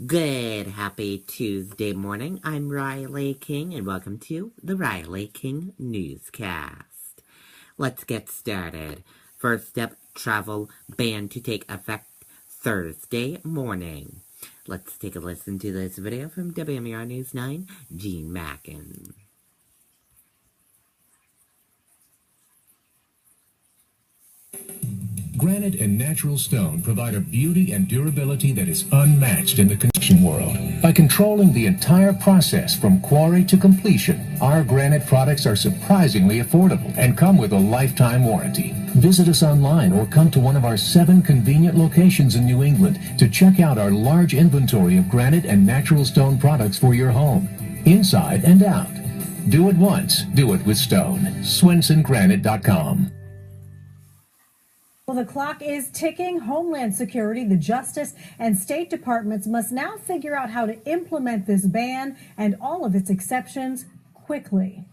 Good, happy Tuesday morning. I'm Riley King, and welcome to the Riley King Newscast. Let's get started. First up, travel ban to take effect Thursday morning. Let's take a listen to this video from WMUR News 9, Gene Mackin. Granite and natural stone provide a beauty and durability that is unmatched in the construction world. By controlling the entire process from quarry to completion, our granite products are surprisingly affordable and come with a lifetime warranty. Visit us online or come to one of our 7 convenient locations in New England to check out our large inventory of granite and natural stone products for your home, inside and out. Do it once, do it with stone. SwensonGranite.com. Well, the clock is ticking. Homeland Security, the Justice, and State Departments must now figure out how to implement this ban and all of its exceptions quickly.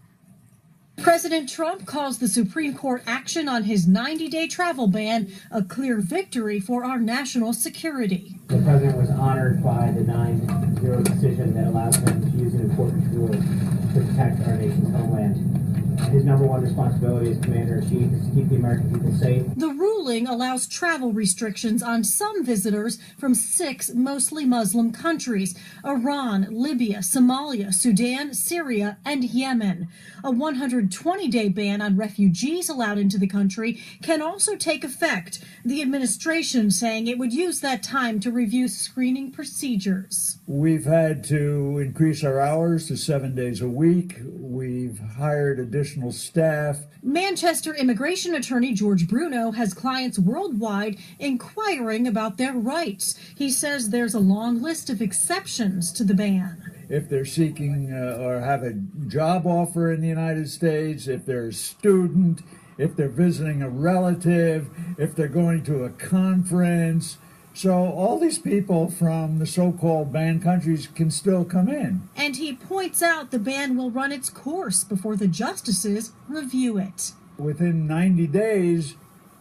President Trump calls the Supreme Court action on his 90-day travel ban a clear victory for our national security. The president was honored by the 9-0 decision that allows him to use an important tool to protect our nation's homeland. His number one responsibility as Commander-in-Chief is to keep the American people safe. The ruling allows travel restrictions on some visitors from 6 mostly Muslim countries: Iran, Libya, Somalia, Sudan, Syria, and Yemen. A 120-day ban on refugees allowed into the country can also take effect, the administration saying it would use that time to review screening procedures. We've had to increase our hours to 7 days a week. We've hired additional staff. Manchester immigration attorney George Bruno has clients worldwide inquiring about their rights. He says there's a long list of exceptions to the ban. If they're seeking or have a job offer in the United States, if they're a student, if they're visiting a relative, if they're going to a conference. So all these people from the so-called banned countries can still come in. And he points out the ban will run its course before the justices review it. Within 90 days,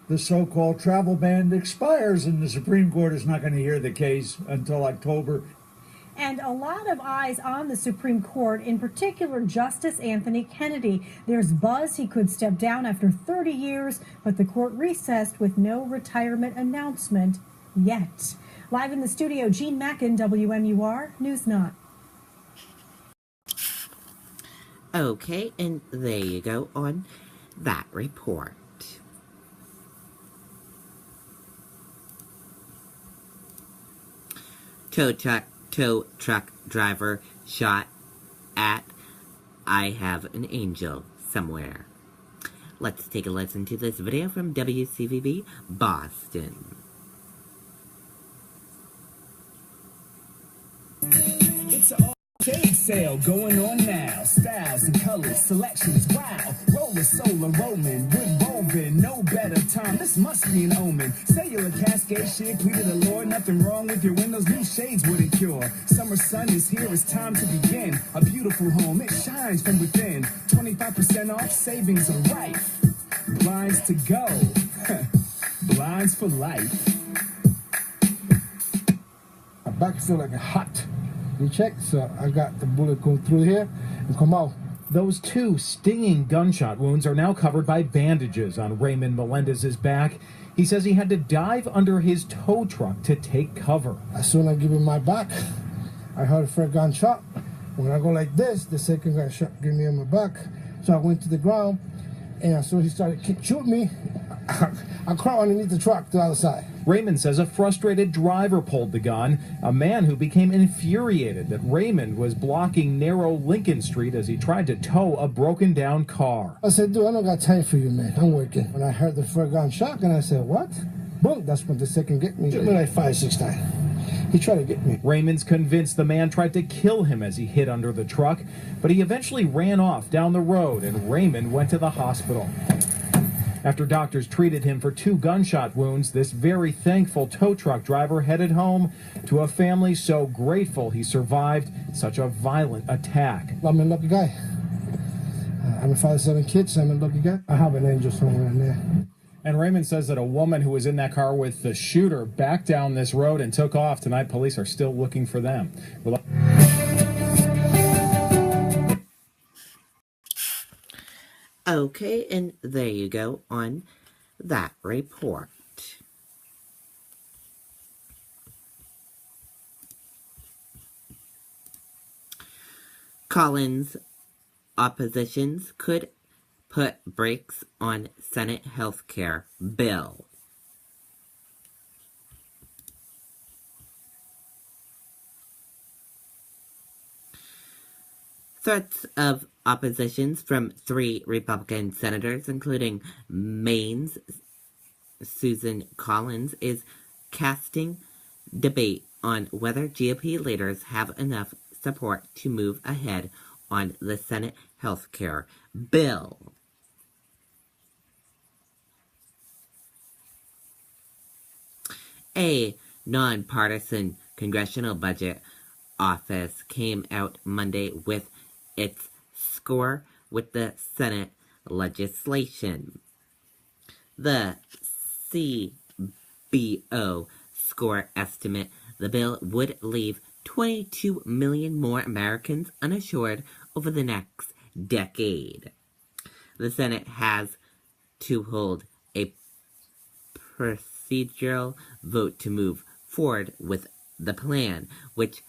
the so-called travel ban expires, and the Supreme Court is not going to hear the case until October. And a lot of eyes on the Supreme Court, in particular Justice Anthony Kennedy. There's buzz he could step down after 30 years, but the court recessed with no retirement announcement yet. Live in the studio, Gene Mackin, WMUR News 9. Okay, and there you go on that report. Tow truck driver shot at I Have an Angel Somewhere. Let's take a listen to this video from WCVB Boston. It's an all-shade sale going on now. Styles and colors, selections, wow. Roller, solar, Roman, wood woven, no better time. This must be an omen. Cellular cascade shade, plea to the Lord. Nothing wrong with your windows, new shades wouldn't cure. Summer sun is here, it's time to begin. A beautiful home, it shines from within. 25% off, savings are right. Blinds to go, blinds for life. My back feel like a hot. You check, so I got the bullet going through here and come out. Those 2 stinging gunshot wounds are now covered by bandages on Raymond Melendez's back. He says he had to dive under his tow truck to take cover. As soon as I give him my back, I heard a first gunshot. When I go like this, the second gunshot gave me in my back. So I went to the ground, and as soon as he started shooting me, I crawled underneath the truck to the other side. Raymond says a frustrated driver pulled the gun, a man who became infuriated that Raymond was blocking narrow Lincoln Street as he tried to tow a broken-down car. I said, dude, I don't got time for you, man. I'm working. When I heard the first gunshot, and I said, what? Boom, that's when the second get me. Hit me like 5-6 times. He tried to get me. Raymond's convinced the man tried to kill him as he hid under the truck, but he eventually ran off down the road, and Raymond went to the hospital. After doctors treated him for 2 gunshot wounds, this very thankful tow truck driver headed home to a family so grateful he survived such a violent attack. I'm a lucky guy. I'm a father of 7 kids. I'm a lucky guy. I have an angel somewhere in there. And Raymond says that a woman who was in that car with the shooter backed down this road and took off. Tonight, police are still looking for them. Okay, and there you go on that report. Collins' oppositions could put brakes on Senate health care bill. Threats of oppositions from 3 Republican senators, including Maine's Susan Collins, is casting debate on whether GOP leaders have enough support to move ahead on the Senate health care bill. A nonpartisan congressional budget office came out Monday with its score with the Senate legislation. The CBO score estimate the bill would leave 22 million more Americans uninsured over the next decade. The Senate has to hold a procedural vote to move forward with the plan, which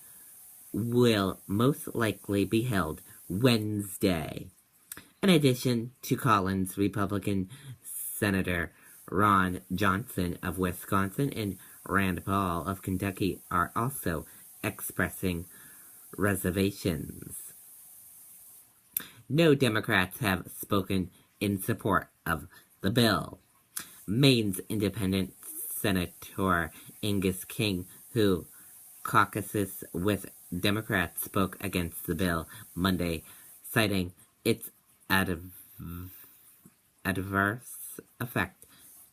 will most likely be held Wednesday. In addition to Collins, Republican Senator Ron Johnson of Wisconsin and Rand Paul of Kentucky are also expressing reservations. No Democrats have spoken in support of the bill. Maine's independent Senator Angus King, who caucuses with Democrats, spoke against the bill Monday, citing its adverse effect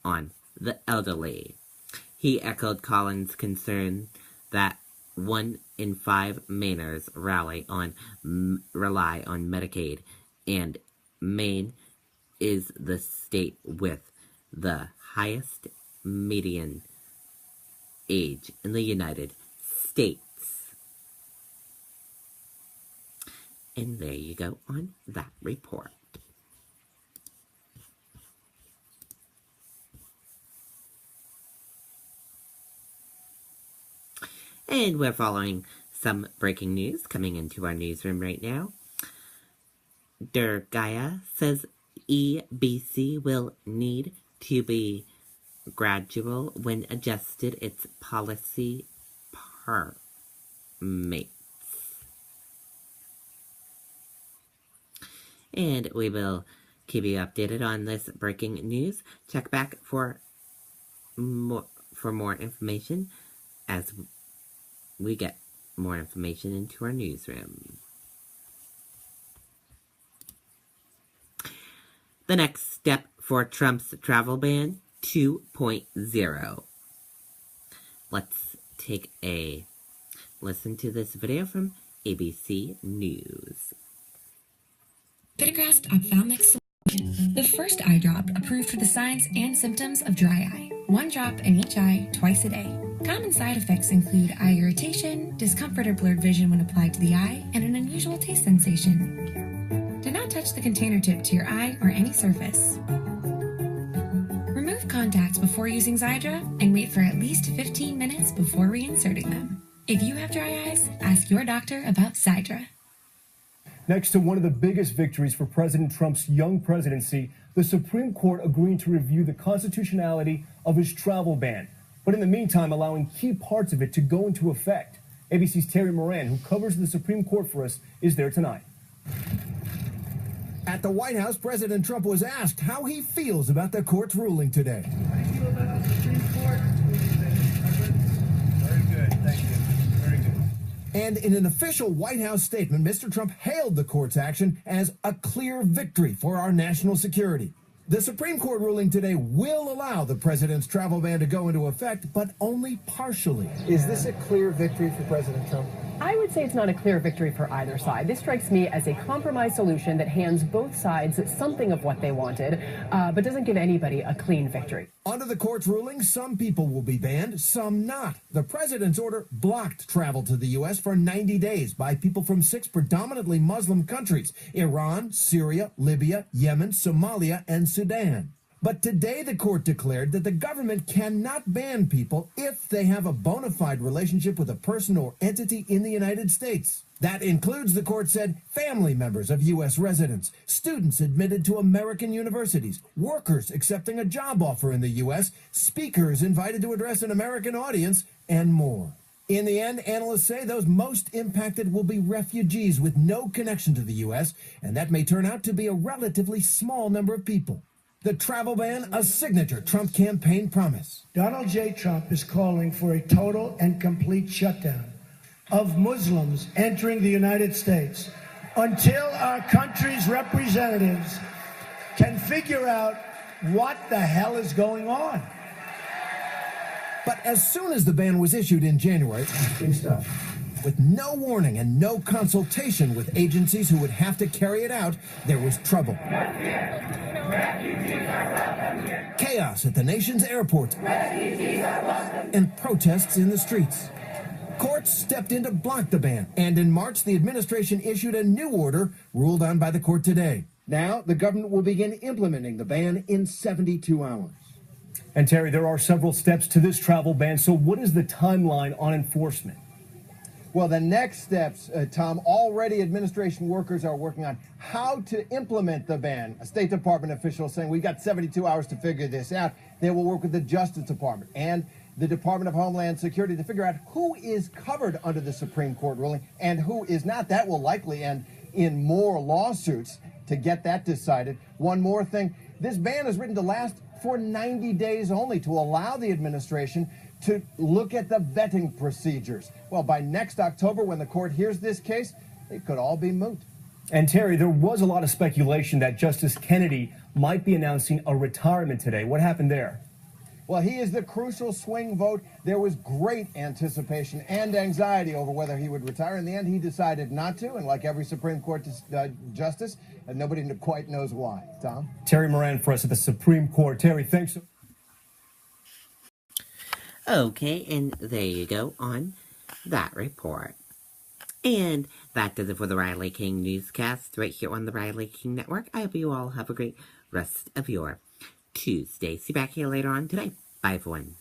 on the elderly. He echoed Collins' concern that 1 in 5 Mainers rely on Medicaid, and Maine is the state with the highest median age in the United States. And there you go on that report. And we're following some breaking news coming into our newsroom right now. Durgaya says EBC will need to be gradual when adjusted its policy permits. And we will keep you updated on this breaking news. Check back for more information as we get more information into our newsroom. The next step for Trump's travel ban 2.0. Let's take a listen to this video from ABC News. Vitagrast Ophthalmic Solution, the first eye drop approved for the signs and symptoms of dry eye. 1 drop in each eye twice a day. Common side effects include eye irritation, discomfort or blurred vision when applied to the eye, and an unusual taste sensation. Do not touch the container tip to your eye or any surface. Remove contacts before using Xiidra and wait for at least 15 minutes before reinserting them. If you have dry eyes, ask your doctor about Xiidra. Next to one of the biggest victories for President Trump's young presidency, the Supreme Court agreeing to review the constitutionality of his travel ban, but in the meantime allowing key parts of it to go into effect. ABC's Terry Moran, who covers the Supreme Court for us, is there tonight. At the White House, President Trump was asked how he feels about the court's ruling today. How do you feel about the Supreme Court? Very good, thank you. Very good. And in an official White House statement, Mr. Trump hailed the court's action as a clear victory for our national security. The Supreme Court ruling today will allow the president's travel ban to go into effect, but only partially. Is this a clear victory for President Trump? I I would say it's not a clear victory for either side. This strikes me as a compromise solution that hands both sides something of what they wanted, but doesn't give anybody a clean victory. Under the court's ruling, some people will be banned, some not. The president's order blocked travel to the U.S. for 90 days by people from 6 predominantly Muslim countries: Iran, Syria, Libya, Yemen, Somalia, and Sudan. But today the court declared that the government cannot ban people if they have a bona fide relationship with a person or entity in the United States. That includes, the court said, family members of U.S. residents, students admitted to American universities, workers accepting a job offer in the U.S., speakers invited to address an American audience, and more. In the end, analysts say those most impacted will be refugees with no connection to the U.S., and that may turn out to be a relatively small number of people. The travel ban, a signature Trump campaign promise. Donald J. Trump is calling for a total and complete shutdown of Muslims entering the United States until our country's representatives can figure out what the hell is going on. But as soon as the ban was issued in January, with no warning and no consultation with agencies who would have to carry it out, there was trouble. Chaos at the nation's airports and protests in the streets. Courts stepped in to block the ban, and in March, the administration issued a new order ruled on by the court today. Now, the government will begin implementing the ban in 72 hours. And Terry, there are several steps to this travel ban, so what is the timeline on enforcement? Well, the next steps, Tom, already administration workers are working on how to implement the ban. A State Department official saying we've got 72 hours to figure this out. They will work with the Justice Department and the Department of Homeland Security to figure out who is covered under the Supreme Court ruling and who is not. That will likely end in more lawsuits to get that decided. One more thing, this ban is written to last for 90 days only to allow the administration to look at the vetting procedures. Well, by next October, when the court hears this case, it could all be moot. And Terry, there was a lot of speculation that Justice Kennedy might be announcing a retirement today. What happened there? Well, he is the crucial swing vote. There was great anticipation and anxiety over whether he would retire. In the end, he decided not to, and like every Supreme Court justice, nobody quite knows why. Tom? Terry Moran for us at the Supreme Court. Terry, thanks. Okay, and there you go on that report. And that does it for the Riley King Newscast right here on the Riley King Network. I hope you all have a great rest of your Tuesday. See you back here later on today. Bye, everyone.